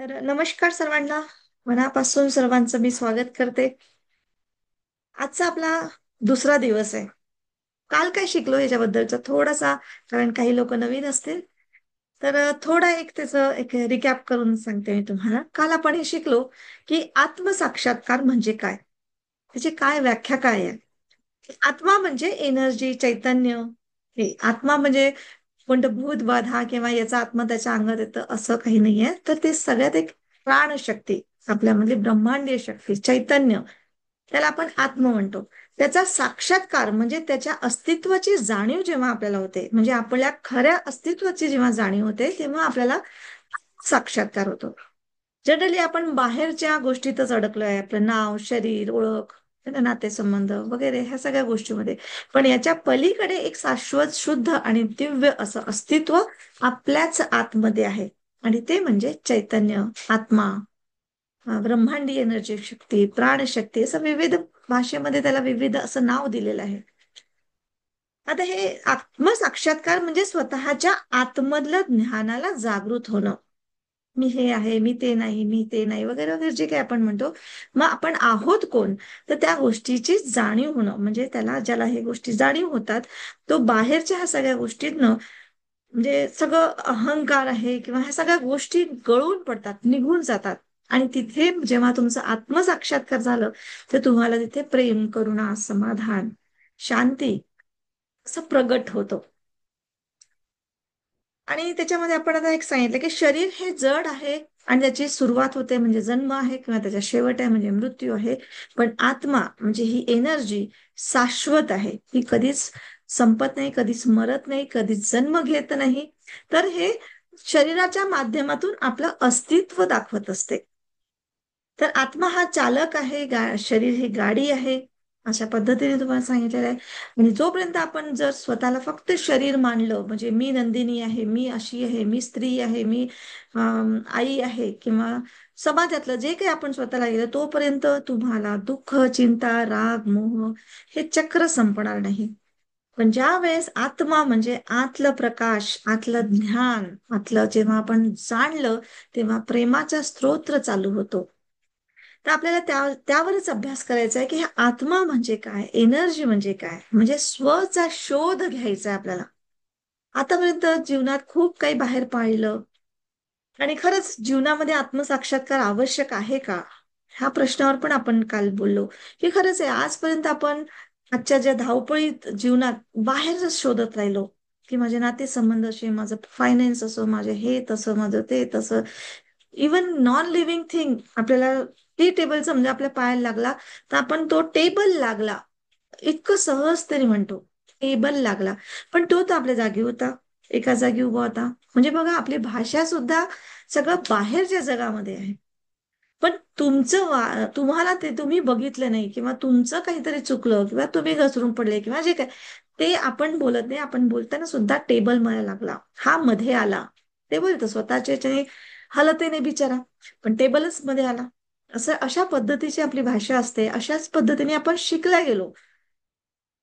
तर नमस्कार सर्वांना. मनापासून सर्वांचं मी स्वागत करते. आजचा आपला दुसरा दिवस आहे. काल काय शिकलो याच्याबद्दलचा थोडासा, कारण काही लोक नवीन असतील, तर थोडा एक त्याचं एक रिकॅप करून सांगते मी तुम्हाला. काल आपण हे शिकलो की आत्मसाक्षात्कार म्हणजे काय, त्याची काय व्याख्या काय आहे. आत्मा म्हणजे एनर्जी, चैतन्य. हे आत्मा म्हणजे कोणतं भूत बाधा किंवा याचा आत्मा त्याच्या अंगात येतं असं काही नाहीये. तर ते सगळ्यात एक प्राणशक्ती, आपल्यामधली ब्रह्मांडीय शक्ती, चैतन्य, त्याला आपण आत्मा म्हणतो. त्याचा साक्षात्कार म्हणजे त्याच्या अस्तित्वाची जाणीव जेव्हा आपल्याला होते, म्हणजे आपल्या खऱ्या अस्तित्वाची जेव्हा जाणीव होते, तेव्हा आपल्याला साक्षात्कार होतो. जनरली आपण बाहेरच्या गोष्टीतच अडकलोय, आपलं नाव, शरीर, ओळख, नातेसंबंध वगैरे ह्या सगळ्या गोष्टीमध्ये. पण याच्या पलीकडे एक शाश्वत, शुद्ध आणि दिव्य असं अस्तित्व आपल्याच आतमध्ये आहे. आणि ते म्हणजे चैतन्य, आत्मा, ब्रह्मांडी एनर्जी, शक्ती, प्राणशक्ती, असं विविध भाषेमध्ये त्याला विविध असं नाव दिलेलं आहे. आता हे आत्मसाक्षात्कार म्हणजे स्वतःच्या आतमधल्या ज्ञानाला जागृत होणं. मी हे आहे, मी ते नाही, मी ते नाही, वगैरे वगैरे जे काही आपण म्हणतो. मग आपण आहोत कोण, तर त्या गोष्टीची जाणीव होणं, म्हणजे त्याला, ज्याला हे गोष्टी जाणीव होतात, तो बाहेरच्या ह्या सगळ्या गोष्टींना, म्हणजे सगळं अहंकार आहे किंवा ह्या सगळ्या गोष्टी गळून पडतात, निघून जातात. आणि तिथे जेव्हा तुमचं आत्मसाक्षात्कार झालं, तर तुम्हाला तिथे प्रेम, करुणा, समाधान, शांती असं प्रगट होतं. आणि त्याच्यामध्ये आपण आता एक सांगितलं की शरीर हे जड आहे आणि त्याची सुरुवात होते म्हणजे जन्म आहे, किंवा त्याचा शेवट आहे म्हणजे मृत्यू आहे. पण आत्मा म्हणजे ही एनर्जी शाश्वत आहे, ही कधीच संपत नाही, कधीच मरत नाही, कधीच जन्म घेत नाही. तर हे शरीराच्या माध्यमातून आपलं अस्तित्व दाखवत असते. तर आत्मा हा चालक आहे, शरीर ही गाडी आहे, अशा पद्धतीने तुम्हाला सांगितलेलं आहे. आणि जोपर्यंत आपण जर स्वतःला फक्त शरीर मानलं, म्हणजे मी नंदिनी आहे, मी अशी आहे, मी स्त्री आहे, मी आई आहे, किंवा समाजातलं जे काही आपण स्वतःला गेलं, तोपर्यंत तुम्हाला दुःख, चिंता, राग, मोह हे चक्र संपणार नाही. पण ज्या वेळेस आत्मा म्हणजे आतलं प्रकाश, आतलं ज्ञान, आतलं जेव्हा आपण जाणलं, तेव्हा प्रेमाचा स्तोत्र चालू होतो. तर आपल्याला त्यावरच अभ्यास करायचा आहे की हा आत्मा म्हणजे काय, एनर्जी म्हणजे काय, म्हणजे स्वचा शोध घ्यायचा आहे आपल्याला. आतापर्यंत जीवनात खूप काही बाहेर पाहिलं, आणि खरंच जीवनामध्ये आत्मसाक्षात्कार आवश्यक आहे का, ह्या प्रश्नावर पण आपण काल बोललो. की खरंच आहे, आजपर्यंत आपण आजच्या ज्या धावपळीत जीवनात बाहेरच शोधत राहिलो, की माझे नातेसंबंध असे, माझं फायनान्स असो, माझे हे तसं, माझं ते तसं. इवन नॉन लिव्हिंग थिंग, आपल्याला टी टेबलचा म्हणजे आपल्या पायाला लागला, तर आपण तो टेबल लागला इतकं सहज तरी म्हणतो, टेबल लागला. पण तो तर आपल्या जागी होता, एका जागी उभा होता. म्हणजे बघा, आपली भाषा सुद्धा सगळं बाहेरच्या जगामध्ये आहे. पण तुम्हाला ते तुम्ही बघितलं नाही, किंवा तुमचं काहीतरी चुकलं, किंवा तुम्ही घसरून पडले, किंवा जे काय, ते आपण बोलत नाही. आपण बोलताना सुद्धा टेबल मला लागला, हा मध्ये आला. ते बोलतं स्वतःच्या ह्याच्याने हलते नाही बिचारा, पण टेबलच मध्ये आला. असं अशा पद्धतीची आपली भाषा असते. अशाच पद्धतीने आपण शिकला गेलो.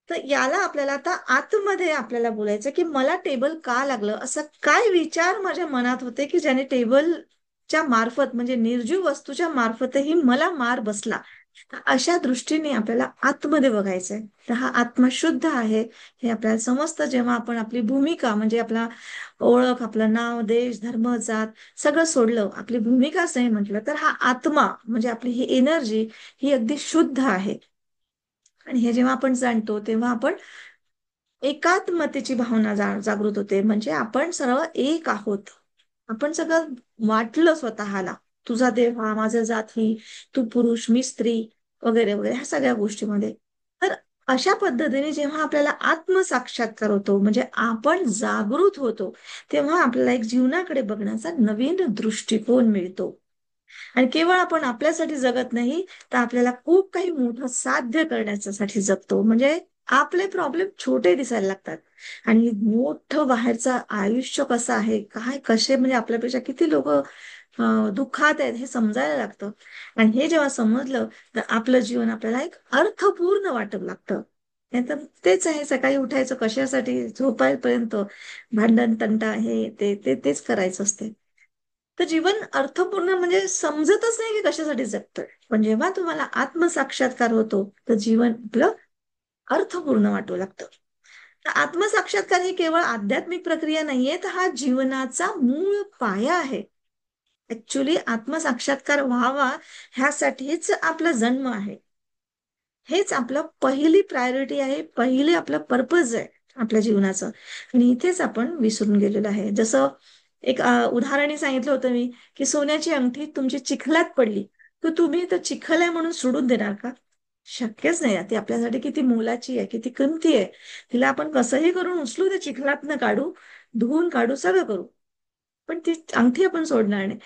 तर याला आपल्याला आता आतमध्ये आपल्याला बोलायचं की मला टेबल का लागलं, असं काय विचार माझ्या मनात होते की ज्याने टेबलच्या मार्फत, म्हणजे निर्जीव वस्तूच्या मार्फतही मला मार बसला. तर अशा दृष्टीने आपल्याला आतमध्ये बघायचंय. तर हा आत्मा शुद्ध आहे हे आपल्याला समजतं जेव्हा आपण आपली भूमिका, म्हणजे आपला ओळख, आपलं नाव, देश, धर्म, जात सगळं सोडलं, आपली भूमिकाच नाही म्हटलं, तर हा आत्मा म्हणजे आपली ही एनर्जी ही अगदी शुद्ध आहे. आणि हे जेव्हा आपण जाणतो, तेव्हा आपण एकात्मतेची भावना जागृत होते, म्हणजे आपण सर्व एक आहोत. आपण सगळं वाटलं स्वतःला, तुझा देव हा, माझा जात ही, तू पुरुष, मी स्त्री, वगैरे वगैरे ह्या सगळ्या गोष्टीमध्ये. तर अशा पद्धतीने जेव्हा आपल्याला आत्मसाक्षात्कार होतो, म्हणजे आपण जागृत होतो, तेव्हा आपल्याला एक जीवनाकडे बघण्याचा नवीन दृष्टिकोन मिळतो. आणि केवळ आपण आपल्यासाठी जगत नाही, तर आपल्याला खूप काही मोठं साध्य करण्यासाठी जगतो. म्हणजे आपले प्रॉब्लेम छोटे दिसायला लागतात, आणि मोठं बाहेरचं आयुष्य कसं आहे, काय कसे, म्हणजे आपल्यापेक्षा किती लोक दुःखात आहेत हे समजायला लागतं. आणि हे जेव्हा समजलं, तर आपलं जीवन आपल्याला एक अर्थपूर्ण वाटत लागतं. नाहीतर तेच आहे, सकाळी उठायचं कशासाठी, झोपायपर्यंत भांडण, तंटा, हे ते ते तेच करायचं असते. तर जीवन अर्थपूर्ण म्हणजे समजतच नाही की कशासाठी जगतोय. पण जेव्हा तुम्हाला आत्मसाक्षात्कार होतो तर जीवन आपलं अर्थपूर्ण वाटू लागतं. तर आत्मसाक्षात्कार ही केवळ आध्यात्मिक प्रक्रिया नाहीये, तर हा जीवनाचा मूळ पाया आहे. ऍक्च्युली आत्मसाक्षात्कार व्हावा ह्यासाठीच आपला जन्म आहे. हेच आपलं पहिली प्रायोरिटी आहे, पहिले आपलं पर्पज आहे आपल्या जीवनाचं. आणि इथेच आपण विसरून गेलेलो आहे. जसं एक उदाहरण सांगितलं होतं मी, की सोन्याची अंगठी तुमची चिखलात पडली तर तुम्ही तर चिखल आहे म्हणून सोडून देणार का? शक्यच नाही. ती आपल्यासाठी किती मोलाची आहे, किती किमती आहे. तिला आपण कसंही करून उचलू, त्या चिखलातनं काढू, धुवून काढू, सगळं करू, पण ती अंगठी आपण सोडणार नाही.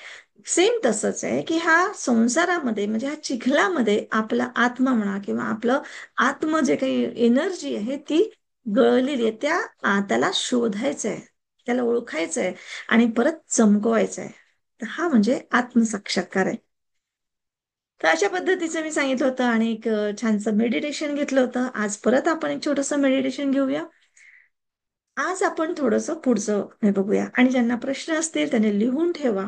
सेम तसंच आहे की ह्या संसारामध्ये म्हणजे ह्या चिखलामध्ये आपला आत्मा म्हणा किंवा आपलं आत्म जे काही एनर्जी आहे ती गळलेली आहे. त्याला शोधायचं आहे, त्याला ओळखायचं आहे आणि परत चमकवायचं आहे. तर हा म्हणजे आत्मसाक्षात्कार आहे. तर अशा पद्धतीचं मी सांगितलं होतं आणि एक छानसं मेडिटेशन घेतलं होतं. आज परत आपण एक छोटंसं मेडिटेशन घेऊया. आज आपण थोडंसं पुढचं हे बघूया आणि ज्यांना प्रश्न असतील त्यांनी लिहून ठेवा,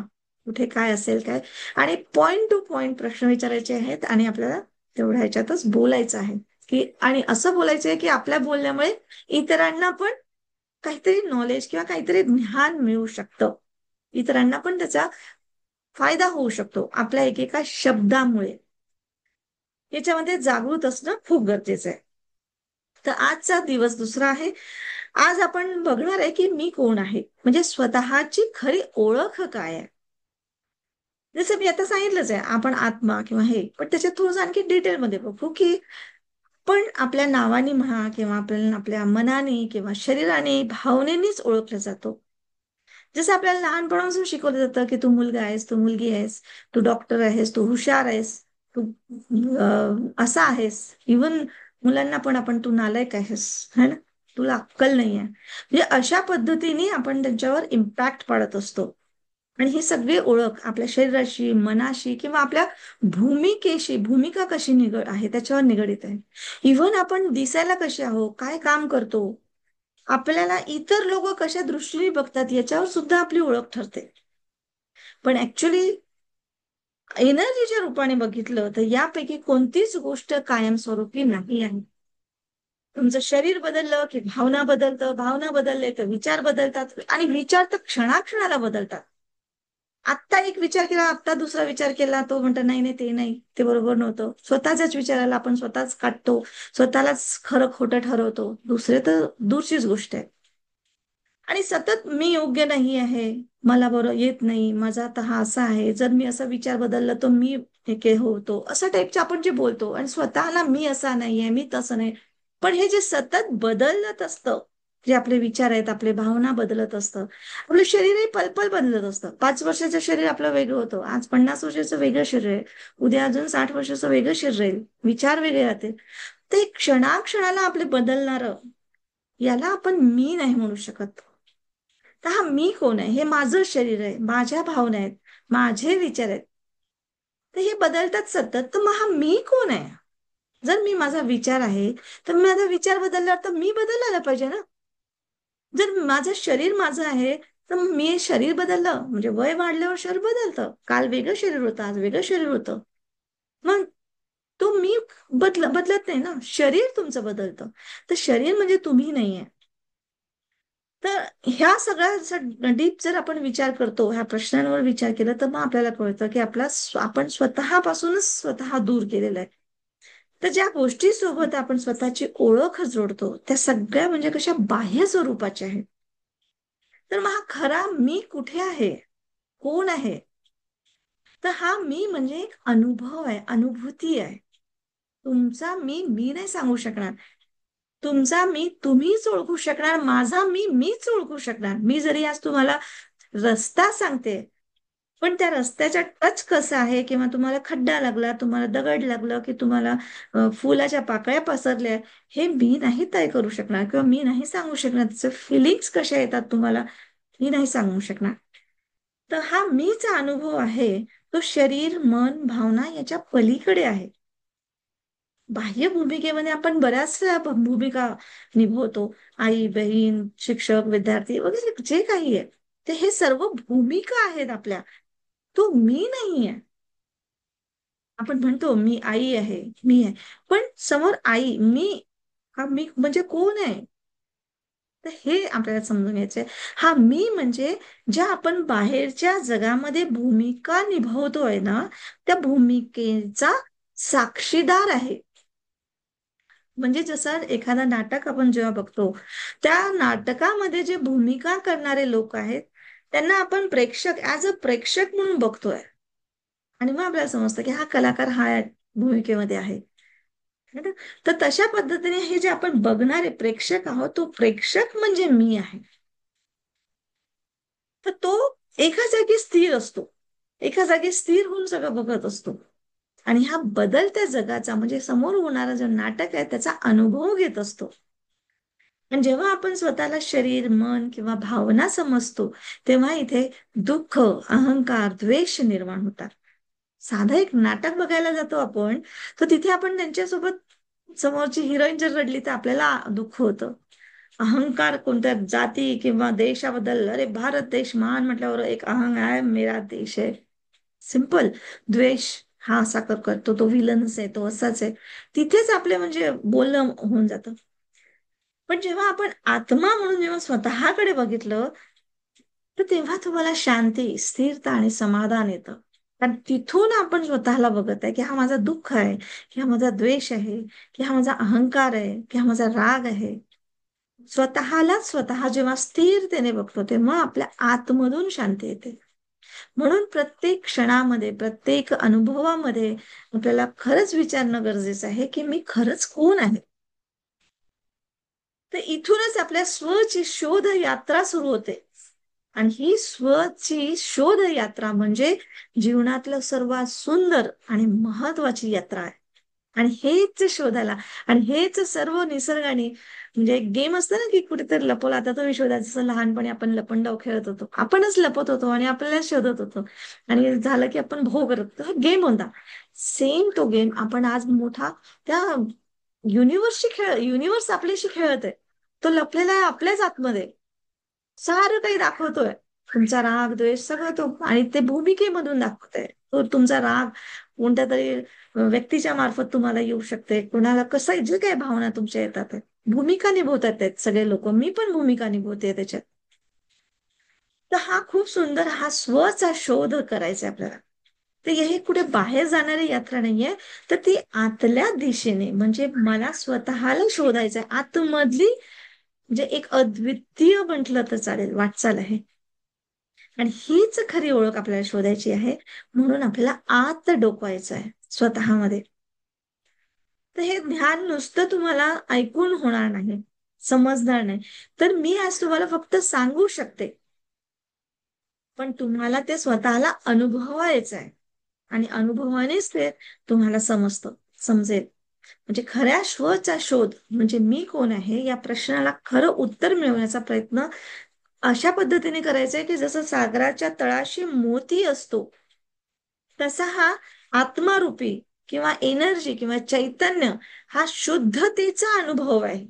कुठे काय असेल काय. आणि पॉइंट टू पॉइंट प्रश्न विचारायचे आहेत आणि आपल्याला तेवढ्या ह्याच्यातच बोलायचं आहे. की आणि असं बोलायचं आहे की आपल्या बोलण्यामुळे इतरांना पण काहीतरी नॉलेज किंवा काहीतरी ज्ञान मिळू शकतं. इतरांना पण त्याचा फायदा होऊ शकतो आपल्या एकेका शब्दामुळे. याच्यामध्ये जागृत असणं खूप गरजेचं आहे. तर आजचा दिवस दुसरा आहे. आज आपण बघणार आहे की मी कोण आहे, म्हणजे स्वतःची खरी ओळख काय आहे. जसं मी आता सांगितलंच आहे, आपण आत्मा किंवा हे, पण त्याच्यात थोडंसं आणखी डिटेलमध्ये बघू की पण आपल्या नावाने म्हणा किंवा आपल्याला आपल्या मनाने किंवा शरीराने भावनेनीच ओळखलं जातो. जसं आपल्याला लहानपणापासून शिकवलं जातं की तू मुलगा आहेस, तू मुलगी आहेस, तू डॉक्टर आहेस, तू हुशार आहेस, तू असा आहेस. इवन मुलांना पण आपण तू नालायक आहेस, है ना, तुला अक्कल नाही आहे, म्हणजे अशा पद्धतीने आपण त्यांच्यावर इम्पॅक्ट पाडत असतो. आणि ही सगळी ओळख आपल्या शरीराशी, मनाशी किंवा आपल्या भूमिकेशी, भूमिका कशी निगड आहे त्याच्यावर निगडित आहे. इव्हन आपण दिसायला कसे आहोत, काय काम करतो, आपल्याला इतर लोक कशा दृष्टीने बघतात याच्यावर सुद्धा आपली ओळख ठरते. पण ऍक्च्युली एनर्जीच्या रूपाने बघितलं तर यापैकी कोणतीच गोष्ट कायमस्वरूपी नाही आहे. तुमचं शरीर बदललं की भावना बदलतं, भावना बदलले तर विचार बदलतात आणि विचार तर क्षणाक्षणाला बदलतात. आत्ता एक विचार केला, आत्ता दुसरा विचार केला, तो म्हणतो नाही नाही ते नाही, ते बरोबर नव्हतं. स्वतःच्याच विचाराला आपण स्वतःच काटतो, स्वतःलाच खरं खोटं ठरवतो. दुसरे तर दूरचीच गोष्ट आहे. आणि सतत मी योग्य नाही आहे, मला बरं येत नाही, माझा आता हा असा आहे, जर मी असा विचार बदलला तर मी हे होतो, अशा टाईपचे आपण जे बोलतो आणि स्वतःला मी असा नाहीये, मी तसं नाही. पण हे जे सतत बदलत असतं, जे आपले विचार आहेत, आपले भावना बदलत असतं, आपलं शरीरही पलपल बदलत असतं. 5 वर्षाचं शरीर आपलं वेगळं होतं, आज 50 वर्षाचं वेगळं शरीर आहे, उद्या अजून 60 वर्षाचं वेगळं शरीर राहील, विचार वेगळे राहतील. ते क्षणाक्षणाला आपले बदलणारं, याला आपण मी नाही म्हणू शकत. तर हा मी कोण आहे, हे माझं शरीर आहे, माझ्या भावना आहेत, माझे विचार आहेत, तर हे बदलतात सतत. तर मग हा मी कोण आहे? जर मी माझा विचार आहे तर माझा विचार बदलल्यावर तर मी बदलायला पाहिजे ना. जर माझं शरीर माझं आहे तर मी शरीर बदललं म्हणजे वय वाढल्यावर शरीर बदलतं. काल वेगळं शरीर होतं, आज वेगळं शरीर होतं. मग तो मी बदलत नाही ना, शरीर तुमचं बदलतं. तर शरीर म्हणजे तुम्ही नाहीये. तर ह्या सगळ्या डीप जर आपण विचार करतो, ह्या प्रश्नांवर विचार केला तर मग आपल्याला कळतं की आपण स्वतःपासूनच स्वतः दूर केलेलं आहे. तर ज्या गोष्टीसोबत आपण स्वतःची ओळख जोडतो त्या सगळ्या म्हणजे कशा बाह्य स्वरूपाच्या आहेत. तर मग हा खरा मी कुठे आहे, कोण आहे? तर हा मी म्हणजे एक अनुभव आहे, अनुभूती आहे. तुमचा मी नाही सांगू शकणार. तुमचा मी तुम्हीच ओळखू शकणार, माझा मीच ओळखू शकणार. मी जरी आज तुम्हाला रस्ता सांगते, पण त्या रस्त्याचा टच कसा आहे किंवा तुम्हाला खड्डा लागला, तुम्हाला दगड लागलं की तुम्हाला फुलाच्या पाकळ्या पसरल्या, हे मी नाही तय करू शकणार किंवा मी नाही सांगू शकणार. त्याचे फिलिंग्स कशा येतात तुम्हाला, मी नाही सांगू शकणार. तर हा मीचा अनुभव आहे, तो शरीर, मन, भावना याच्या पलीकडे आहे. बाह्य भूमिकेमध्ये आपण बऱ्याचशा भूमिका निभवतो. आई, बहीण, शिक्षक, विद्यार्थी वगैरे जे काही आहे, ते हे सर्व भूमिका आहेत आपल्या. तो मी नाहीये. आपण म्हणतो मी आई आहे, मी आहे. पण समोर आई, मी, हा मी म्हणजे कोण आहे? तर हे आपल्याला समजून घ्यायचंय. हा मी म्हणजे ज्या आपण बाहेरच्या जगामध्ये भूमिका निभावतोय ना, त्या भूमिकेचा साक्षीदार आहे. म्हणजे जसं एखादा नाटक आपण जेव्हा बघतो, त्या नाटकामध्ये जे भूमिका करणारे लोक आहेत, त्यांना आपण प्रेक्षक, ऍज अ प्रेक्षक म्हणून बघतोय. आणि मग आपल्याला समजतं की हा कलाकार हा भूमिकेमध्ये आहे. है ना? तर तशा पद्धतीने हे जे आपण बघणारे प्रेक्षक आहोत, तो प्रेक्षक म्हणजे मी आहे. तर तो एका जागी स्थिर असतो. एका जागी स्थिर होऊन सगळं बघत असतो. आणि ह्या बदलत्या जगाचा, म्हणजे समोर होणारा जो नाटक आहे त्याचा अनुभव घेत असतो. आणि जेव्हा आपण स्वतःला शरीर, मन किंवा भावना समजतो, तेव्हा इथे दुःख, अहंकार, द्वेष निर्माण होतात. साधं एक नाटक बघायला जातो आपण, तर तिथे आपण त्यांच्यासोबत, समोरची हिरोईन जर रडली तर आपल्याला दुःख होतं. अहंकार कोणत्या जाती किंवा देशाबद्दल, अरे भारत देश महान म्हटल्यावर एक अहंग आहे, मेरा देश आहे. सिंपल. द्वेष, हा असा करतो, तो विलनच आहे, तो असाच आहे. तिथेच आपले म्हणजे बोलणं होऊन जातं. पण जेव्हा आपण आत्मा म्हणून जेव्हा स्वतःकडे बघितलं, तर तेव्हा तुम्हाला शांती, स्थिरता आणि समाधान येतं. कारण तिथून आपण स्वतःला बघत आहे की हा माझा दुःख आहे, की हा माझा द्वेष आहे, की हा माझा अहंकार आहे, की हा माझा राग आहे. स्वतःलाच स्वतः जेव्हा स्थिरतेने बघतो, तेव्हा आपल्या आतमधून शांती येते. म्हणून प्रत्येक क्षणामध्ये, प्रत्येक अनुभवामध्ये आपल्याला खरंच विचारणं गरजेचं आहे की मी खरंच कोण आहे. तर इथूनच आपल्या स्वची शोध यात्रा सुरू होते. आणि ही स्वची शोध यात्रा म्हणजे जीवनातलं सर्वात सुंदर आणि महत्वाची यात्रा आहे. आणि हेच शोधायला, आणि हेच सर्व निसर्गाने, म्हणजे एक गेम असतं ना की कुठेतरी लपवला, आता तुम्ही शोधा. जसं लहानपणी आपण लपंडाव खेळत होतो, आपणच लपत होतो आणि आपल्याला शोधत होतो, आणि झालं की आपण भो करत होतो. हा गेम होता. सेम तो गेम आपण आज मोठा त्या युनिव्हर्सशी युनिव्हर्स आपल्याशी खेळत आहे. तो लपलेला आहे आपल्याच आतमध्ये. सारं काही दाखवतोय. तुमचा राग, द्वेष सगळं तो, आणि ते भूमिकेमधून दाखवतोय. तो तुमचा राग कोणत्या तरी व्यक्तीच्या मार्फत तुम्हाला येऊ शकते. कोणाला कसं, जे काही भावना तुमच्या येतात, भूमिका निभवतात आहेत सगळे लोक. मी पण भूमिका निभवते त्याच्यात. तर हा खूप सुंदर, हा स्वचा शोध करायचा आपल्याला. तर हे कुठे बाहेर जाणारी यात्रा नाहीये, तर ती आतल्या दिशेने, म्हणजे मला स्वतःला शोधायचंय. आतमधली, म्हणजे एक अद्वितीय म्हटलं तर चालेल, वाटचाल आहे. आणि हीच खरी ओळख आपल्याला शोधायची आहे. म्हणून आपल्याला आत डोकवायचं आहे स्वतःमध्ये. तर हे ध्यान नुसतं तुम्हाला ऐकून होणार नाही, समजणार नाही. तर मी आज तुम्हाला फक्त सांगू शकते, पण तुम्हाला ते स्वतःला अनुभवायचं आहे. आणि अनुभवानेच ते तुम्हाला समजेल. म्हणजे खऱ्या स्वचा शोध, म्हणजे मी कोण आहे या प्रश्नाला खरं उत्तर मिळवण्याचा प्रयत्न अशा पद्धतीने करायचंय की जसं सागराच्या तळाशी मोती असतो, तसा हा आत्मारूपी किंवा एनर्जी किंवा चैतन्य, हा शुद्धतेचा अनुभव आहे.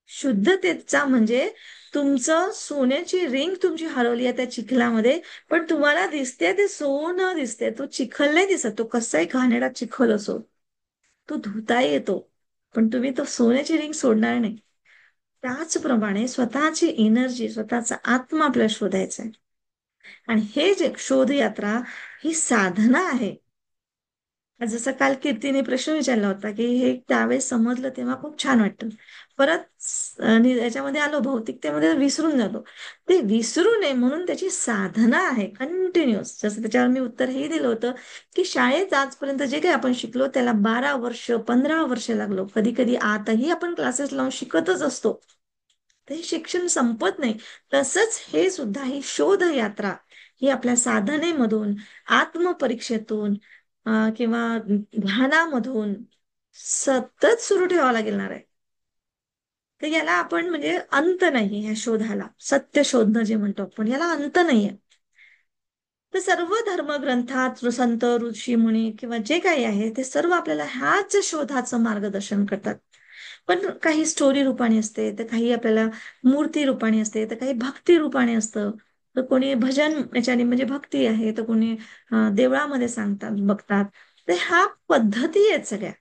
शुद्धतेचा म्हणजे तुमचं सोन्याची रिंग तुमची हरवली आहे त्या चिखलामध्ये, पण तुम्हाला दिसते ते सोनं दिसते, तो चिखल नाही दिसत. तो कसाही घाणेरडा चिखल असो, तो धुता येतो, पण तुम्ही तो सोन्याची रिंग सोडणार नाही. त्याचप्रमाणे स्वतःची एनर्जी, स्वतःचा आत्मा आपल्याला शोधायचा आहे. आणि हे जे शोध यात्रा, ही साधना आहे. जसं काल कीर्तीने प्रश्न विचारला होता की हे त्यावेळेस समजलं तेव्हा खूप छान वाटतं. परत आणि याच्यामध्ये आलो भौतिकतेमध्ये विसरून जातो. ते विसरू नये म्हणून त्याची साधना आहे कंटिन्युअस. जसं त्याच्यावर मी उत्तर हे दिलं होतं की शाळेत आजपर्यंत जे काही आपण शिकलो त्याला 12 वर्ष, 15 वर्ष लागलो. कधी कधी आताही आपण क्लासेस लावून शिकतच असतो. तर हे शिक्षण संपत नाही. तसंच हे सुद्धा, ही शोध यात्रा, ही आपल्या साधनेमधून, आत्मपरीक्षेतून किंवा ध्यानामधून सतत सुरू ठेवावं लागणार आहे. तर याला आपण म्हणजे अंत नाही, ह्या शोधाला सत्य शोधणं जे म्हणतो आपण, याला अंत नाहीये. तर सर्व धर्मग्रंथात संत, ऋषी, मुनी किंवा जे काही आहे ते सर्व आपल्याला ह्याच शोधाचं मार्गदर्शन करतात. पण काही स्टोरी रूपाने असते, तर काही आपल्याला मूर्ती रूपाने असते, तर काही भक्ती रूपाने असतं. तर कोणी भजन याच्याने म्हणजे भक्ती आहे, तर कोणी देवळामध्ये सांगतात बघतात. तर ह्या पद्धती आहेत सगळ्या.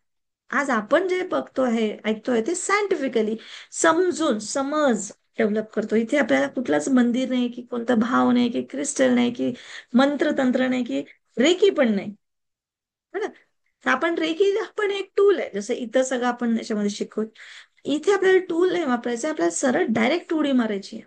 आज आपण जे बघतो आहे ऐकतोय ते सायंटिफिकली समजून समज डेव्हलप करतो. इथे आपल्याला कुठलाच मंदिर नाही, की कोणता भाव नाही, की क्रिस्टल नाही, की मंत्रतंत्र नाही, की रेकी पण नाही. है ना? तर आपण रेकी पण एक टूल आहे, जसं इथं सगळं आपण याच्यामध्ये शिकवतो. इथे आपल्याला टूल नाही वापरायचं, आपल्याला सरळ डायरेक्ट उडी मारायची आहे.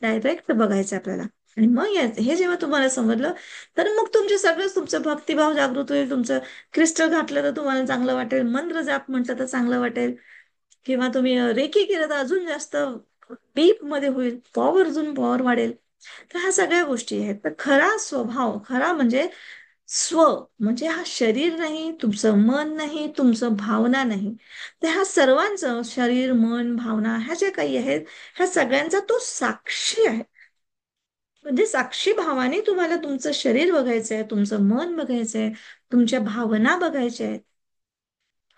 डायरेक्ट बघायचं आपल्याला. आणि मग हे जेव्हा तुम्हाला समजलं, तर मग तुमचे सगळंच तुमचं भक्तिभाव जागृत होईल. तुमचं क्रिस्टल घातलं तर तुम्हाला चांगलं वाटेल, मंत्र जाप म्हटलं तर चांगलं वाटेल, किंवा तुम्ही रेकी केलं तर अजून जास्त डीप मध्ये होईल, अजून पॉवर वाढेल. तर ह्या सगळ्या गोष्टी आहेत. तर खरा स्वभाव, खरा म्हणजे स्व, म्हणजे हा शरीर नाही, तुमचं मन नाही, तुमचं भावना नाही. तर ह्या सर्वांचं शरीर, मन, भावना ह्या ज्या काही आहेत, ह्या सगळ्यांचा तो साक्षी आहे. म्हणजे साक्षी भावाने तुम्हाला तुमचं शरीर बघायचंय, तुमचं मन बघायचंय, तुमच्या भावना बघायच्या आहेत.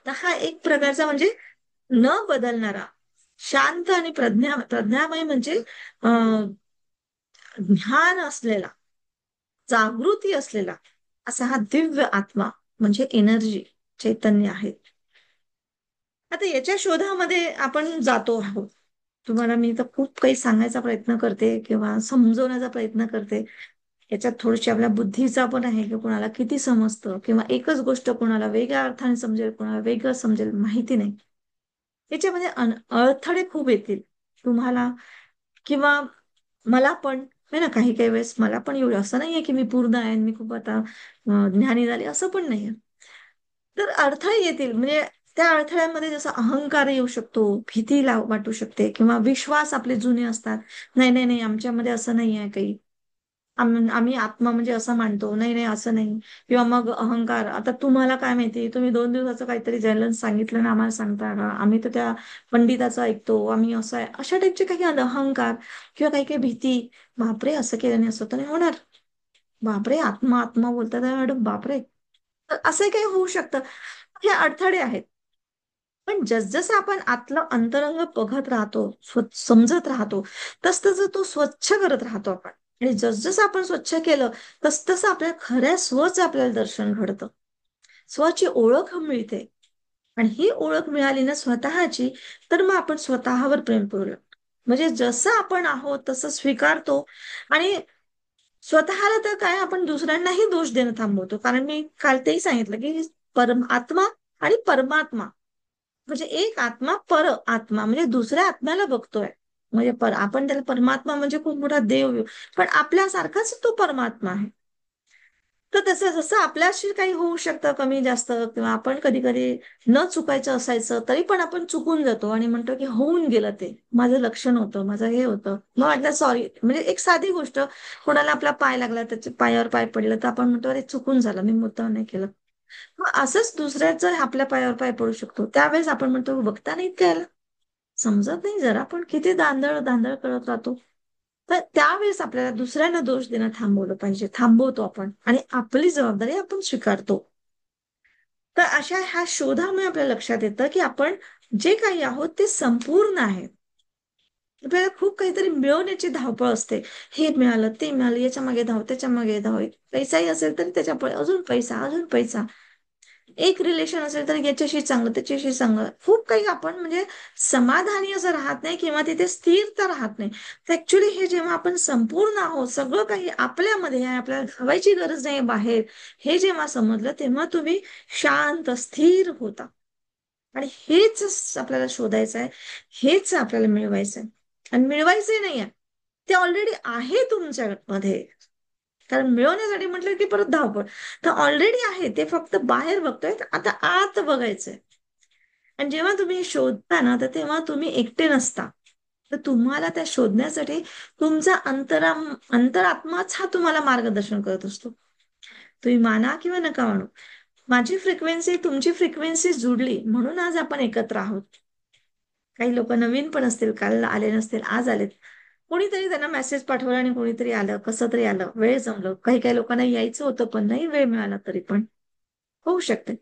तर हा एक प्रकारचा म्हणजे न बदलणारा, शांत आणि प्रज्ञामय म्हणजे ध्यान असलेला, जागृती असलेला असा हा दिव्य आत्मा म्हणजे एनर्जी, चैतन्य आहे. आता याच्या शोधामध्ये आपण जातो आहोत. तुम्हाला मी तर खूप काही सांगायचा प्रयत्न करते किंवा समजवण्याचा प्रयत्न करते. याच्यात थोडीशी आपल्या बुद्धीचा पण आहे, की कोणाला किती समजतं, किंवा एकच गोष्ट कोणाला वेगळ्या अर्थाने समजेल, कोणाला वेगळं समजेल, माहिती नाही. याच्यामध्ये अडथळे खूप येतील तुम्हाला, किंवा मला पण. है ना, काही काही वेळेस मला पण एवढं असं नाहीये की मी पूर्ण आहे आणि मी खूप आता ज्ञानी झाली, असं पण नाहीये. तर अडथळे येतील, म्हणजे त्या अडथळ्यांमध्ये जसं अहंकार येऊ शकतो, भीती वाटू शकते, किंवा विश्वास आपले जुने असतात. नाही नाही नाही, आमच्यामध्ये असं नाही आहे काही. आम्ही आत्मा म्हणजे असं मानतो, नाही नाही असं नाही. किंवा मग अहंकार, आता तुम्हाला काय माहिती, तुम्ही 2 दिवसाचं काहीतरी जयलन सांगितलं ना, आम्हाला सांगता का, आम्ही तर त्या पंडिताचं ऐकतो, आम्ही असं आहे, अशा टाईपचे काही अहंकार किंवा काही काही भीती. बापरे, असं केल्याने असं तर नाही होणार. बापरे, आत्मा आत्मा बोलतात आहे मॅडम, बापरे. तर असं काही होऊ शकतं. हे अडथळे आहेत. पण जसजसं आपण आतलं अंतरंग बघत राहतो, समजत राहतो, तसतसं तो स्वच्छ करत राहतो आपण. आणि जसजसं आपण स्वच्छ केलं, तसतसं आपल्या खऱ्या स्वचं आपल्याला दर्शन घडतं. स्वची ओळख मिळते. आणि ही ओळख मिळाली ना स्वतःची, तर मग आपण स्वतःवर प्रेम करू लागतो. म्हणजे जसं आपण आहोत तसं स्वीकारतो. आणि स्वतःला तर काय, आपण दुसऱ्यांनाही दोष देणं थांबवतो. कारण मी काल तेही सांगितलं की आत्मा आणि परमात्मा, म्हणजे एक आत्मा पर आत्मा, म्हणजे दुसऱ्या आत्म्याला बघतोय. म्हणजे आपण त्याला परमात्मा म्हणजे खूप मोठा देव, पण आपल्यासारखाच तो परमात्मा आहे. तर तसं जसं आपल्याशी काही होऊ शकतं कमी जास्त, किंवा आपण कधी कधी न चुकायचं असायचं तरी पण आपण चुकून जातो आणि म्हणतो की होऊन गेलं, ते माझं लक्ष नव्हतं, माझं हे होतं, मग वाटलं सॉरी. म्हणजे एक साधी गोष्ट, कोणाला आपला पाय लागला, त्याच्या पायावर पाय पडलं, तर आपण म्हणतो अरे चुकून झालं, मी मुद्दाम नाही केलं. मग असंच दुसऱ्याचं आपल्या पायावर पाय पडू शकतो, त्यावेळेस आपण म्हणतो बघता नाहीत का याला, समजत नाही जरा, पण किती दांदळ दांदळ करत राहतो. तर त्यावेळेस आपल्याला दुसऱ्यांना दोष देणं थांबवलं पाहिजे, थांबवतो आपण, आणि आपली जबाबदारी आपण स्वीकारतो. तर अशा ह्या शोधामुळे आपल्या लक्षात येतं की आपण जे काही आहोत ते संपूर्ण आहे. आपल्याला खूप काहीतरी मिळवण्याची धावपळ असते. हे मिळालं, ते मिळालं, याच्या मागे धाव, त्याच्या मागे धाव. पैसाही असेल तरी त्याच्या पुढे अजून पैसा, अजून पैसा. एक रिलेशन असेल तर याच्याशी चांगलं, त्याच्याशी चांगलं, खूप काही आपण म्हणजे समाधानी असं राहत नाही, किंवा तिथे स्थिरता राहत नाही. ऍक्च्युली हे जेव्हा आपण संपूर्ण आहोत, सगळं काही आपल्यामध्ये आहे, आपल्याला धावायची गरज नाही बाहेर, हे जेव्हा समजलं, तेव्हा तुम्ही शांत स्थिर होता. आणि हेच आपल्याला शोधायचं आहे, हेच आपल्याला मिळवायचं आहे. आणि मिळवायचंही नाही आहे, ते ऑलरेडी आहे तुमच्यामध्ये. कारण मिळवण्यासाठी म्हटलं की परत धावपळ. तर ऑलरेडी आहे ते, फक्त बाहेर बघतोय, तर आता आत बघायचंय. आणि जेव्हा तुम्ही शोधता ना, तर तेव्हा तुम्ही एकटे नसता. तर तुम्हाला त्या शोधण्यासाठी तुमचा अंतरात्माच हा तुम्हाला मार्गदर्शन करत असतो. तुम्ही माना किंवा नका मानू, माझी फ्रिक्वेन्सी तुमची फ्रिक्वेन्सी जुडली म्हणून आज आपण एकत्र आहोत. काही लोक नवीन पण असतील, काल आले नसतील, आज आलेत. कोणीतरी त्यांना मेसेज पाठवला आणि कोणीतरी आलं, कसं तरी आलं, वेळ जमलं. काही काही लोकांना यायचं होतं पण नाही वेळ मिळाला, तरी पण होऊ शकते.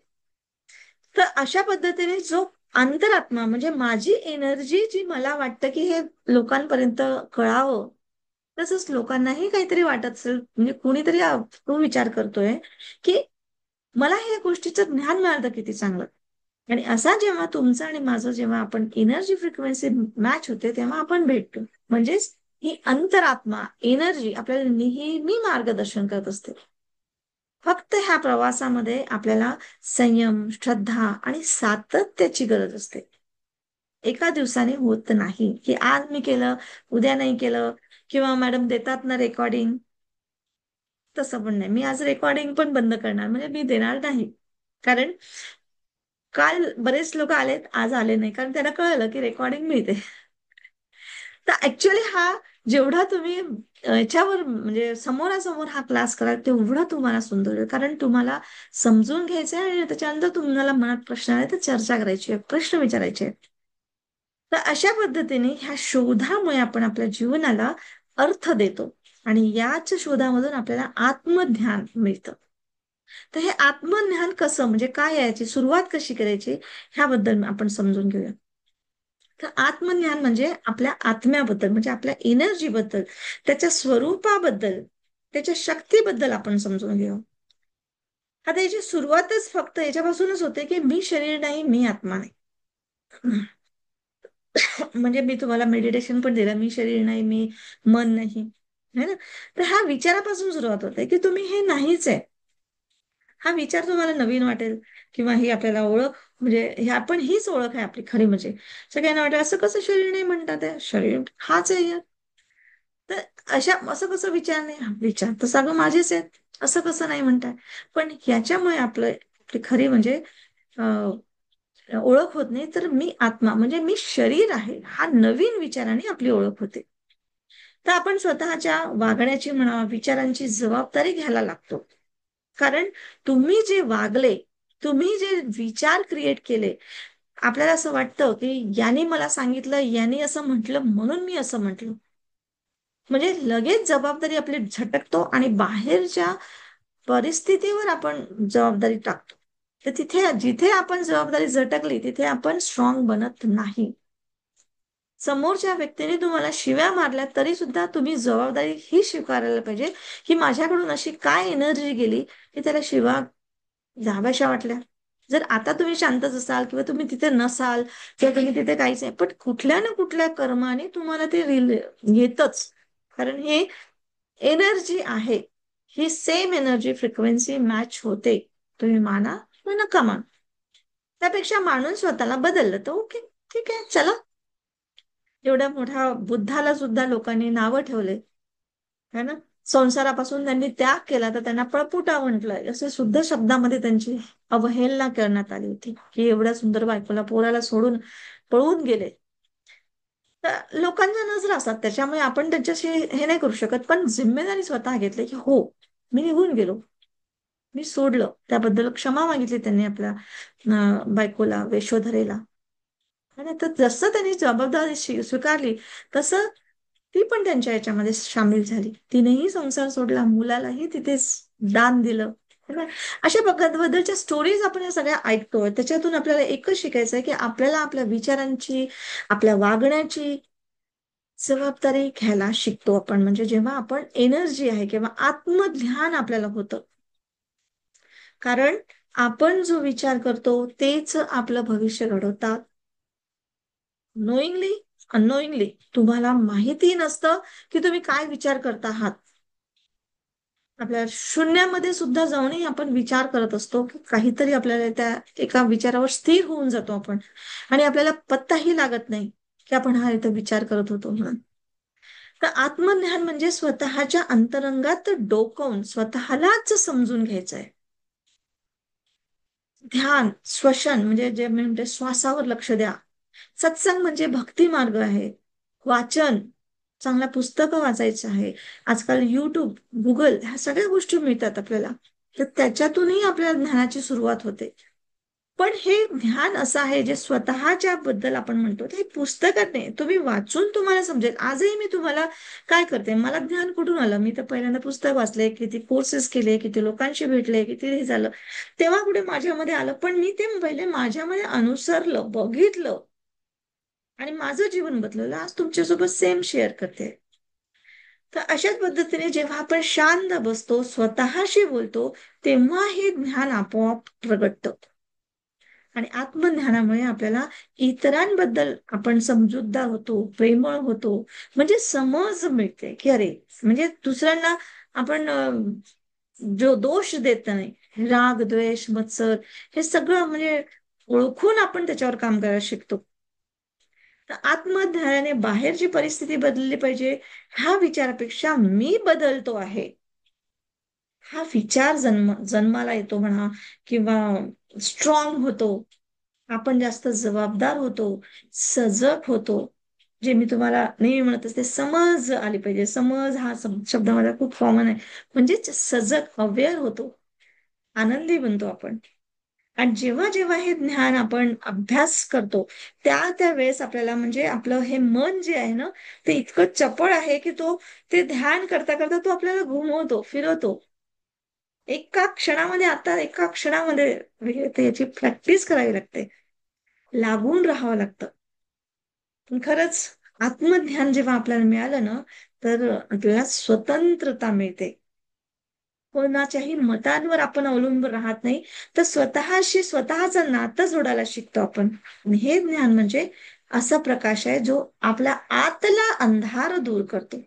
तर अशा पद्धतीने जो अंतरात्मा म्हणजे माझी एनर्जी, जी मला वाटतं की हे लोकांपर्यंत कळावं, तसंच लोकांनाही काहीतरी वाटत असेल, म्हणजे कुणीतरी तो विचार करतोय की मला या गोष्टीचं ज्ञान मिळालं किती चांगलं. आणि असा जेव्हा तुमचं आणि माझं जेव्हा आपण एनर्जी फ्रिक्वेन्सी मॅच होते तेव्हा आपण भेटतो. म्हणजेच ही अंतरात्मा एनर्जी आपल्याला नेहमी मार्गदर्शन करत असते. फक्त ह्या प्रवासामध्ये आपल्याला संयम, श्रद्धा आणि सातत्याची गरज असते. एका दिवसाने होत नाही की आज मी केलं, उद्या नाही केलं, किंवा मॅडम देतात ना रेकॉर्डिंग, तसं पण नाही. मी आज रेकॉर्डिंग पण बंद करणार, म्हणजे मी देणार नाही. कारण काल बरेच लोक आलेत, आज आले नाही, कारण त्यांना कळलं की रेकॉर्डिंग मिळते. तर ऍक्च्युअली हा जेवढा तुम्ही याच्यावर म्हणजे समोरासमोर हा क्लास कराल तेवढा तुम्हाला सुंदर होईल. कारण तुम्हाला समजून घ्यायचं आहे आणि त्याच्यानंतर तुम्हाला मनात प्रश्न आले तर चर्चा करायची आहे, प्रश्न विचारायचे आहेत. तर अशा पद्धतीने ह्या शोधामुळे आपण आपल्या जीवनाला अर्थ देतो आणि याच शोधामधून आपल्याला आत्मज्ञान मिळतं. तर हे आत्मज्ञान कसं, म्हणजे काय याची सुरुवात कशी करायची, ह्याबद्दल आपण समजून घेऊया. तर आत्मज्ञान म्हणजे आपल्या आत्म्याबद्दल, म्हणजे आपल्या एनर्जीबद्दल, त्याच्या स्वरूपाबद्दल, त्याच्या शक्तीबद्दल आपण समजून घेऊ. आता याची सुरुवातच फक्त याच्यापासूनच होते की मी शरीर नाही, मी आत्मा नाही. म्हणजे मी तुम्हाला मेडिटेशन पण दिलं, मी शरीर नाही, मी मन नाही, है ना. तर ह्या विचारापासून सुरुवात होते की तुम्ही हे नाहीच आहे. हा विचार तुम्हाला नवीन वाटेल, किंवा ही आपल्याला ओळख, म्हणजे हे आपण हीच ओळख आहे आपली खरी. म्हणजे सगळ्यांना वाटेल असं कसं शरीर नाही म्हणतात आहे, शरीर हाच आहे यार. तर अशा असं कसं विचार नाही, हा विचार तर सगळं माझेच आहेत, असं कसं नाही म्हणताय. पण ह्याच्यामुळे आपली खरी म्हणजे ओळख होत नाही. तर मी आत्मा म्हणजे मी शरीर आहे, हा नवीन विचाराने आपली ओळख होते. तर आपण स्वतःच्या वागण्याची म्हणा, विचारांची जबाबदारी घ्यायला लागतो. कारण तुम्ही जे वागले, तुम्ही जे विचार क्रिएट केले, आपल्याला असं वाटतं की याने मला सांगितलं, याने असं म्हटलं म्हणून मी असं म्हटलं. म्हणजे लगेच जबाबदारी आपली झटकतो आणि बाहेरच्या परिस्थितीवर आपण जबाबदारी टाकतो. तर तिथे जिथे आपण जबाबदारी झटकली तिथे आपण स्ट्रॉंग बनत नाही. समोरच्या व्यक्तीने तुम्हाला शिव्या मारल्या तरी सुद्धा तुम्ही जबाबदारी ही स्वीकारायला पाहिजे की माझ्याकडून अशी काय एनर्जी गेली की त्याला शिवा जाव्याशा वाटल्या. जर आता तुम्ही शांतच असाल किंवा तुम्ही तिथे नसाल किंवा तुम्ही तिथे काहीच नाही, पण कुठल्या ना कुठल्या कर्माने तुम्हाला ते येतच. कारण हे एनर्जी आहे, ही सेम एनर्जी फ्रिक्वेन्सी मॅच होते. तुम्ही माना किंवा नका माना. त्यापेक्षा मानून स्वतःला बदललं तर ओके, ठीक आहे, चला. एवढ्या मोठ्या बुद्धाला सुद्धा लोकांनी नावं ठेवले, है ना. संसारापासून त्यांनी त्याग केला तर त्यांना पळपुटा म्हटलंय, असे शुद्ध शब्दामध्ये त्यांची अवहेलना करण्यात आली होती की एवढ्या सुंदर बायकोला, पोराला सोडून पळून गेले. तर लोकांच्या नजर असतात, त्याच्यामुळे आपण त्यांच्याशी हे नाही करू शकत. पण जिम्मेदारी स्वतः घेतली की हो, मी निघून गेलो, मी सोडलं. त्याबद्दल क्षमा मागितली त्यांनी आपल्या बायकोला, यशोधरेला. आणि तर जसं त्यांनी जबाबदारी स्वीकारली तसं ती पण त्यांच्या याच्यामध्ये सामील झाली. तिनेही संसार सोडला, मुलालाही तिथेच दान दिलं, है ना. अशा बद्दलच्या स्टोरीज आपण या सगळ्या ऐकतोय. त्याच्यातून आपल्याला एकच शिकायचं आहे की आपल्याला आपल्या विचारांची, आपल्या वागण्याची जबाबदारी घ्यायला शिकतो आपण. म्हणजे जेव्हा आपण एनर्जी आहे किंवा आत्मध्यान आपल्याला होतं. कारण आपण जो विचार करतो तेच आपलं भविष्य घडवतात. नोईंगली, अननोईंगली तुम्हाला माहिती नसतं की तुम्ही काय विचार करत आहात. आपल्या शून्यामध्ये सुद्धा जाऊनही आपण विचार करत असतो की काहीतरी आपल्याला त्या एका विचारावर स्थिर होऊन जातो आपण, आणि आपल्याला पत्ताही लागत नाही की आपण हा इथं विचार करत होतो म्हणून. तर आत्मज्ञान म्हणजे स्वतःच्या अंतरंगात डोकावून स्वतःलाच समजून घ्यायचं आहे. ध्यान, श्वसन म्हणजे जे म्हणते श्वासावर लक्ष द्या. सत्संग म्हणजे भक्ती मार्ग आहे. वाचन, चांगल्या पुस्तकं वाचायचं आहे. आजकाल युट्यूब, गुगल ह्या सगळ्या गोष्टी मिळतात आपल्याला. तर त्याच्यातूनही आपल्या ज्ञानाची सुरुवात होते. पण हे ज्ञान असं आहे जे स्वतःच्या बद्दल आपण म्हणतो ते पुस्तकात नाही, तुम्ही वाचून तुम्हाला समजेल. आजही मी तुम्हाला काय करते, मला ज्ञान कुठून आलं, मी तर पहिल्यांदा पुस्तक वाचले, किती कोर्सेस केले, किती लोकांशी भेटले, किती हे झालं, तेव्हा कुठे माझ्यामध्ये आलं. पण मी ते पहिले माझ्यामध्ये अनुसरलं, बघितलं आणि माझं जीवन बदललं. आज तुमच्यासोबत सेम शेअर करते. तर अशाच पद्धतीने जेव्हा आपण शांत बसतो, स्वतःशी बोलतो, तेव्हा हे ज्ञान आपोआप प्रगटतं. आणि आत्मज्ञानामुळे आपल्याला इतरांबद्दल आपण समजूतदार होतो, प्रेमळ होतो. म्हणजे समज मिळते, की अरे, म्हणजे दुसऱ्यांना आपण जो दोष देत नाही, राग, द्वेष, मत्सर, हे सगळं म्हणजे ओळखून आपण त्याच्यावर काम करायला शिकतो. तर आत्मज्ञानाने बाहेरची परिस्थिती बदलली पाहिजे ह्या विचारापेक्षा मी बदलतो आहे हा विचार जन्माला येतो म्हणा, किंवा स्ट्रॉंग होतो. आपण जास्त जबाबदार होतो, सजग होतो. जे मी तुम्हाला नेहमी म्हणत असते, समज आली पाहिजे. समज हा शब्द माझा खूप कॉमन आहे. म्हणजेच सजग, अवेअर होतो, आनंदी बनतो आपण. आणि जेव्हा जेव्हा हे ज्ञान आपण अभ्यास करतो, त्या त्या वेळेस आपल्याला म्हणजे आपलं हे मन जे आहे ना, ते इतकं चपळ आहे की तो ते ध्यान करता करता तो आपल्याला घुमवतो, फिरवतो. एका क्षणामध्ये, आता एका क्षणामध्ये म्हणजे त्याची प्रॅक्टिस करावी लागते, लागून राहावं लागतं. पण खरंच आत्मज्ञान जेव्हा आपल्याला मिळालं ना, तर आपल्याला स्वतंत्रता मिळते. कोणाच्याही मतांवर आपण अवलंबून राहत नाही, तर स्वतःशी स्वतःचं नातं जोडायला शिकतो आपण. आणि हे ज्ञान म्हणजे असा प्रकाश आहे जो आपला आतला अंधार दूर करतो,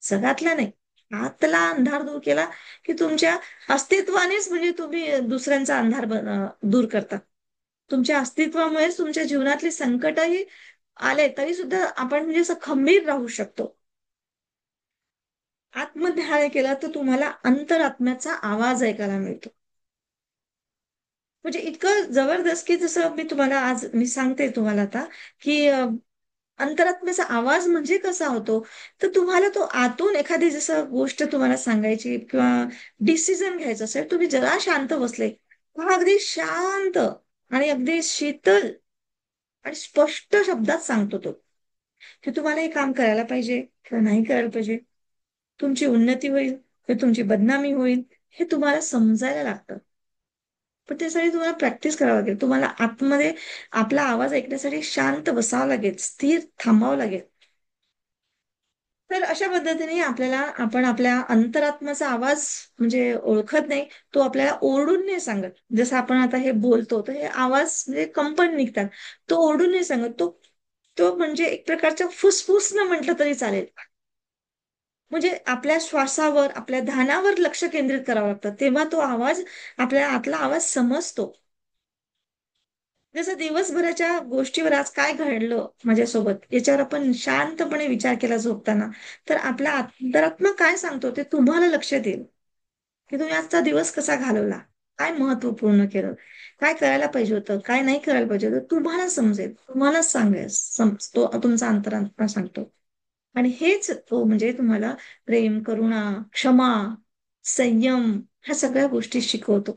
जगातला नाही. आतला अंधार दूर केला की तुमच्या अस्तित्वानेच म्हणजे तुम्ही दुसऱ्यांचा अंधार दूर करता. तुमच्या अस्तित्वामुळेच तुमच्या जीवनातली संकटही आले तरी सुद्धा आपण म्हणजे असं खंबीर राहू शकतो. आत्मध्यान केलं तर तुम्हाला अंतरात्म्याचा आवाज ऐकायला मिळतो. म्हणजे इतकं जबरदस्त, की जसं मी तुम्हाला आज मी सांगते तुम्हाला आता, की अंतरात्म्याचा आवाज म्हणजे कसा होतो, तर तुम्हाला तो आतून एखादी जसं गोष्ट तुम्हाला सांगायची किंवा डिसिजन घ्यायचं असेल, तुम्ही जरा शांत बसले, हा अगदी शांत आणि अगदी शीतल आणि स्पष्ट शब्दात सांगतो तो, की तुम्हाला हे काम करायला पाहिजे किंवा नाही करायला पाहिजे. तुमची उन्नती होईल किंवा तुमची बदनामी होईल, हे तुम्हाला समजायला लागतं. पण त्यासाठी तुम्हाला प्रॅक्टिस करावं लागेल. तुम्हाला आतमध्ये आपला आवाज ऐकण्यासाठी शांत बसावं लागेल, स्थिर थांबावं लागेल. तर अशा पद्धतीने आपल्याला आपण आपल्या अंतरात्म्याचा आवाज म्हणजे ओळखत नाही, तो आपल्याला ओरडून नाही सांगत. जसं आपण आता हे बोलतो, तर हे आवाज म्हणजे कंपन निघतात. तो ओरडून नाही सांगत. तो तो म्हणजे एक प्रकारच्या फुसफुसनं म्हटलं तरी चालेल. म्हणजे आपल्या श्वासावर, आपल्या ध्यानावर लक्ष केंद्रित करावं लागतं. तेव्हा तो आवाज, आपल्या आतला आवाज समजतो. जसं दिवसभराच्या गोष्टीवर आज काय घडलं माझ्यासोबत, याच्यावर आपण शांतपणे विचार केला झोपताना, तर आपला अंतरात्मा काय सांगतो ते तुम्हाला लक्षात येईल, की तुम्ही आजचा दिवस कसा घालवला, काय महत्वपूर्ण केलं, काय करायला पाहिजे होतं, काय नाही करायला पाहिजे होतं, तुम्हाला समजेल, तुम्हालाच सांगेल, तो तुमचा अंतरात्मा सांगतो. आणि हेच तो म्हणजे तुम्हाला प्रेम, करुणा, क्षमा, संयम ह्या सगळ्या गोष्टी शिकवतो.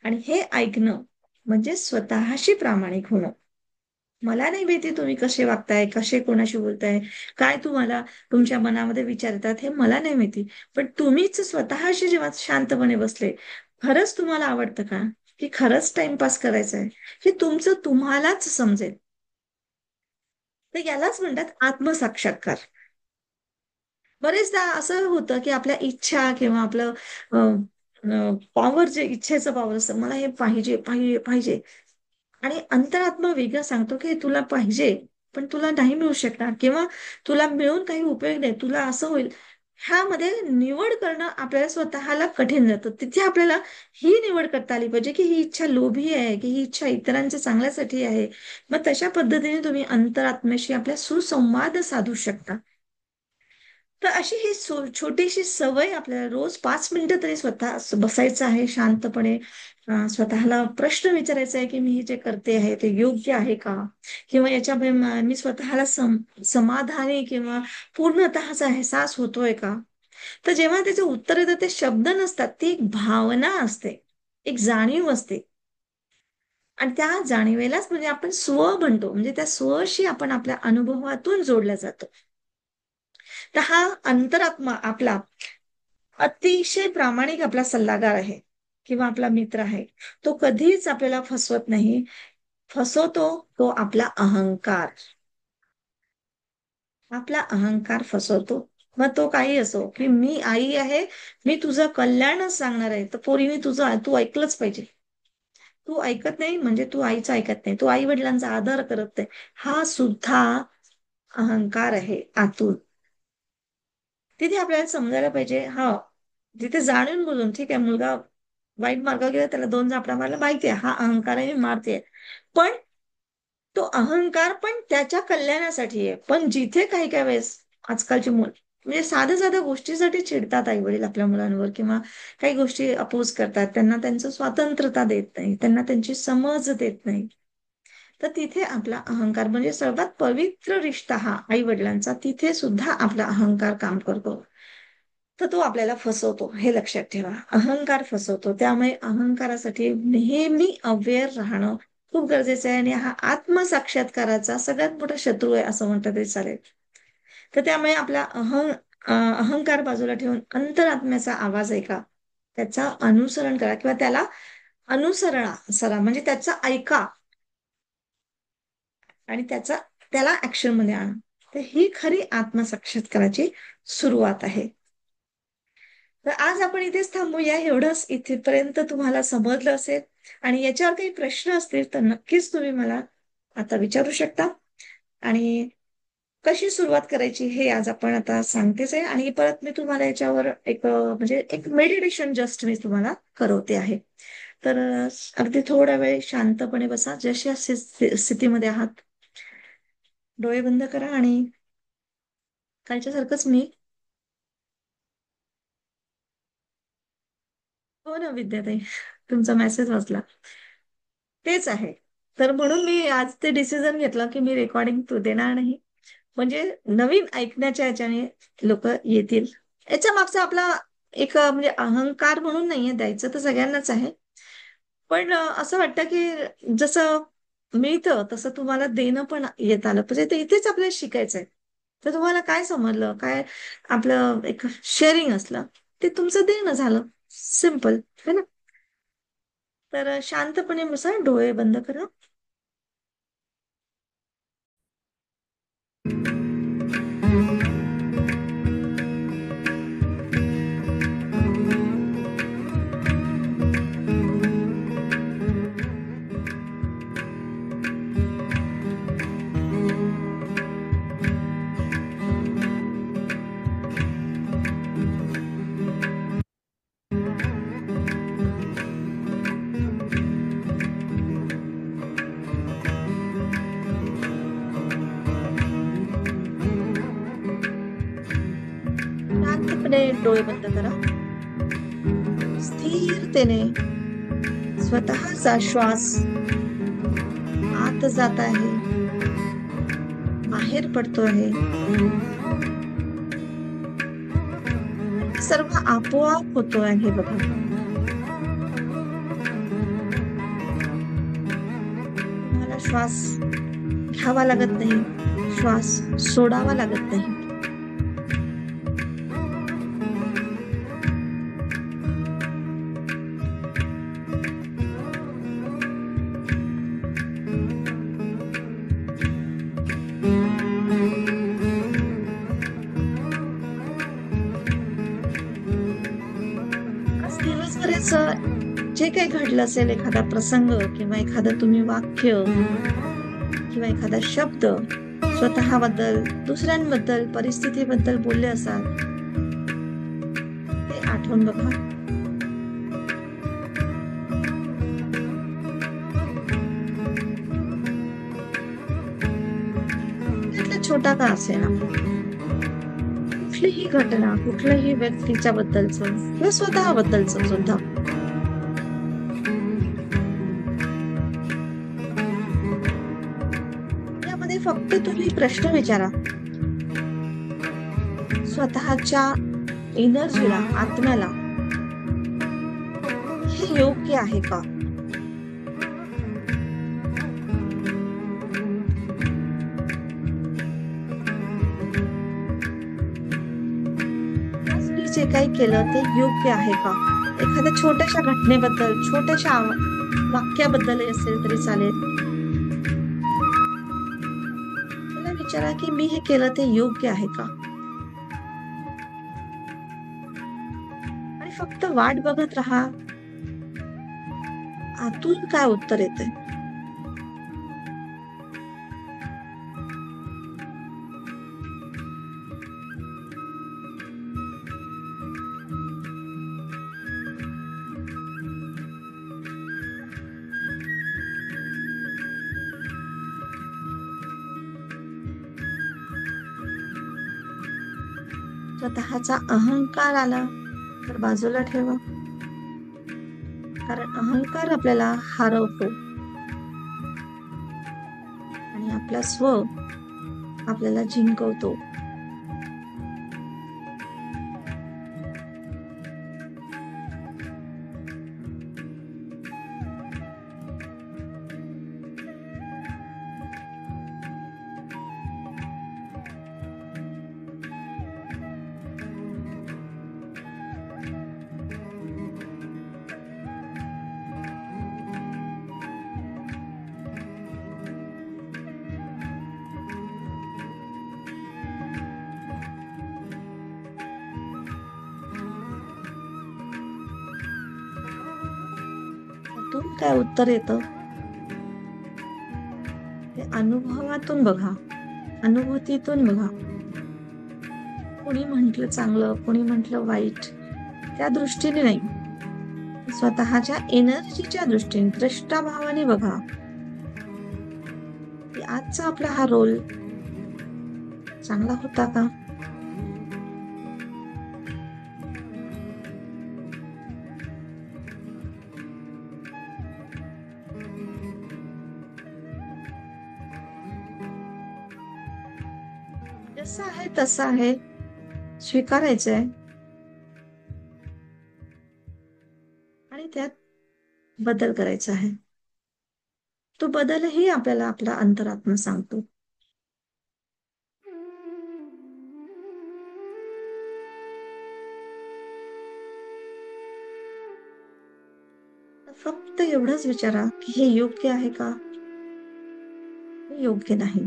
आणि हे ऐकणं म्हणजे स्वतःशी प्रामाणिक होणं. मला नाही माहिती तुम्ही कसे वागताय, कसे कोणाशी बोलताय, काय तुम्हाला तुमच्या मनामध्ये विचार येतात, हे मला नाही माहिती. पण तुम्हीच स्वतःशी जेव्हा शांतपणे बसले, खरंच तुम्हाला आवडतं का, की खरंच टाइमपास करायचा आहे, हे तुमचं तुम्हालाच समजेल. तर यालाच म्हणतात आत्मसाक्षात्कार. बरेचदा असं होतं की आपल्या इच्छा किंवा आपलं पॉवर, जे इच्छेचं पॉवर असतं, मला हे पाहिजे पाहिजे पाहिजे, आणि अंतरात्मा वेगळं सांगतो की तुला पाहिजे, पण तुला नाही मिळू शकणार, किंवा तुला मिळून काही उपयोग नाही, तुला असं होईल. ह्यामध्ये निवड करणं आपल्याला स्वतःला कठीण जातं. तिथे आपल्याला ही निवड करता आली पाहिजे की ही इच्छा लोभी आहे, की ही इच्छा इतरांच्या चांगल्यासाठी आहे. मग तशा पद्धतीने तुम्ही अंतरात्म्याशी आपल्या सुसंवाद साधू शकता. तर अशी ही छोटीशी सवय आपल्याला रोज 5 मिनिटं तरी स्वतः बसायचं आहे शांतपणे. स्वतःला प्रश्न विचारायचा आहे की मी हे जे करते आहे ते योग्य आहे का, किंवा याच्यामुळे मी स्वतःला समाधानी किंवा पूर्णतःचा एहसास होतोय का. तर जेव्हा त्याचे उत्तर येतं, ते शब्द नसतात, ती एक भावना असते, एक जाणीव असते. आणि त्या जाणीवेलाच म्हणजे आपण स्व बनतो, म्हणजे त्या स्वशी आपण आपल्या अनुभवातून जोडला जातो. तर हा अंतरात्मा आपला अतिशय प्रामाणिक आपला सल्लागार आहे, किंवा आपला मित्र आहे. तो कधीच आपल्याला फसवत नाही. फसवतो तो आपला अहंकार. आपला अहंकार फसवतो. मग तो काही असो, की मी आई आहे, मी तुझं कल्याणच सांगणार आहे, तर पोरीने तुझं तू ऐकलंच पाहिजे. तू ऐकत नाही म्हणजे तू आईचं ऐकत नाही, तू आई वडिलांचा आदर करत नाही, हा सुद्धा अहंकार आहे आतून. तिथे आपल्याला समजायला पाहिजे, हा तिथे जाणून बोलून ठीक आहे, मुलगा वाईट मार्गावर गेला, त्याला 2 झापडा मारला, माहितीये हा अहंकार आहे, मी मारते. पण तो अहंकार पण त्याच्या कल्याणासाठी आहे. पण जिथे काही काही वेळेस आजकालची मुलं म्हणजे साध्या साध्या गोष्टीसाठी चिडतात आई वडील आपल्या मुलांवर, किंवा काही गोष्टी अपोज करतात, त्यांना त्यांचं स्वातंत्र्यता देत नाही, त्यांना त्यांची समज देत नाही. तर तिथे आपला अहंकार म्हणजे सर्वात पवित्र रिश्ता हा आई वडिलांचा, तिथे सुद्धा आपला अहंकार काम करतो. तर तो आपल्याला फसवतो, हे लक्षात ठेवा. अहंकार फसवतो. त्यामुळे अहंकारासाठी नेहमी अवेअर राहणं खूप गरजेचं आहे, आणि हा आत्मसाक्षात्काराचा सगळ्यात मोठा शत्रू आहे असं म्हटलं तरी चालेल. तर त्यामुळे आपला अहंकार बाजूला ठेवून अंतरात्म्याचा आवाज ऐका, त्याचा अनुसरण करा, किंवा त्याला अनुसरणा सरा म्हणजे त्याचा ऐका, आणि त्याला ऍक्शन मध्ये आणा. तर ही खरी आत्मसाक्षात्काराची सुरुवात आहे. तर आज आपण इथेच थांबूया. एवढंच इथेपर्यंत तुम्हाला समजलं असेल, आणि याच्यावर काही प्रश्न असतील तर नक्कीच तुम्ही मला आता विचारू शकता. आणि कशी सुरुवात करायची हे आज आपण आता सांगतेच आहे, आणि परत मी तुम्हाला याच्यावर एक म्हणजे एक मेडिटेशन जस्ट मी तुम्हाला करवते आहे. तर अगदी थोडा वेळ शांतपणे बसा, जशा स्थितीमध्ये आहात. डोळे बंद करा, आणि कालच्या सारखंच मी. हो ना विद्याताई, तुमचा मेसेज वाचला. तेच आहे. तर म्हणून मी आज ते डिसिजन घेतलं की मी रेकॉर्डिंग तो देणार नाही. म्हणजे नवीन ऐकण्याच्या याच्याने लोक येतील. याच्या मागचा आपला एक म्हणजे अहंकार म्हणून नाहीये, द्यायचं तर सगळ्यांनाच आहे. पण असं वाटतं की जसं मिळतं तसं तुम्हाला देणं पण येत आलं म्हणजे ते इथेच आपल्याला शिकायचंय. तर तुम्हाला काय समजलं, काय आपलं एक शेअरिंग असलं, ते तुमचं देणं झालं. सिम्पल है ना. तर शांतपणे बसा, डोळे बंद करा. शांतपणे डोळे बंद करा. स्थिरतेने स्वतःचा श्वास आत जात आहे, बाहेर पडतो आहे. सर्व आपोआप होतो आहे बघा. तुम्हाला श्वास घ्यावा लागत नाही, श्वास सोडावा लागत नाही. आज दिवसभराचं जे काही घडलं असेल, एखादा प्रसंग किंवा एखादं तुम्ही वाक्य किंवा एखादा शब्द स्वतःबद्दल, दुसऱ्यांबद्दल, परिस्थितीबद्दल बोलले असाल, ते आठवून बघा. त्यातला छोटा का असेना, कुठलीही घटना, कुठल्याही व्यक्तीच्या बद्दलचं किंवा स्वतःबद्दलचं सुद्धा, यामध्ये फक्त तुम्ही प्रश्न विचारा स्वतःच्या एनर्जीला, आत्म्याला, हे योग्य आहे का? आज मी जे काही केलं ते योग्य आहे का? एखाद्या छोट्याशा घटनेबद्दल, छोट्याशा वाक्याबद्दल असेल तरी चालेल. मला विचारा की मी हे केलं ते योग्य आहे का? आणि फक्त वाट बघत राहा, आतून काय उत्तर येतंय. स्वतःचा अहंकार आला तर बाजूला ठेवा, कारण अहंकार आपल्याला हरवतो आणि आपला स्व आपल्याला जिंकवतो. त्यातून काय उत्तर येतं ते अनुभवातून बघा, अनुभूतीतून बघा. कोणी म्हंटल चांगलं, कोणी म्हंटल वाईट, त्या दृष्टीने नाही, स्वतःच्या एनर्जीच्या दृष्टीने, दृष्टाभावाने बघा की आजचा आपला हा रोल चांगला होता का. जसं आहे तसं आहे, स्वीकारायचंय आणि त्यात बदल करायचा आहे. तो बदलही आपल्याला आपला अंतरात्मा सांगतो. फक्त एवढंच विचारा की हे योग्य आहे का, हे योग्य नाही.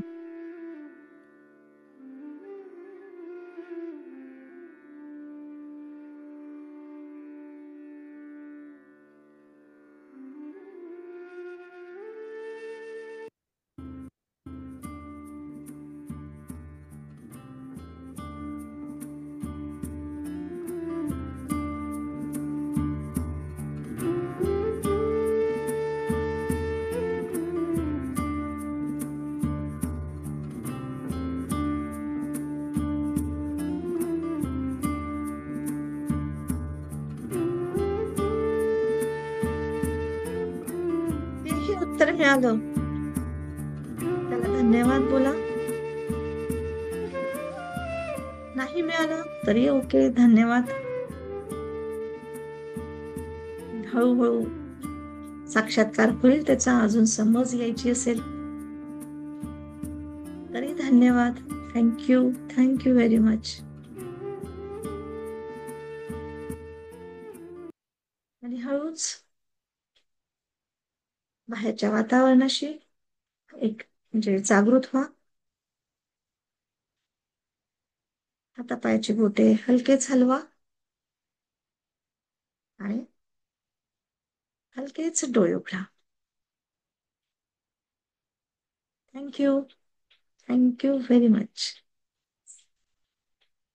तेही उत्तर मिळालं, त्याला धन्यवाद बोला. नाही मिळालं तरी ओके, धन्यवाद. हळूहळू साक्षात्कार होईल त्याचा, अजून समज यायची असेल तरी धन्यवाद. Thank you, thank you very much. आणि हळूच बाहेरच्या वातावरणाशी एक म्हणजे जागृत व्हा. हातापायाची बोटे हलकेच हलवा आणि हलकेच डोळे उघडा. Thank you, thank you very much.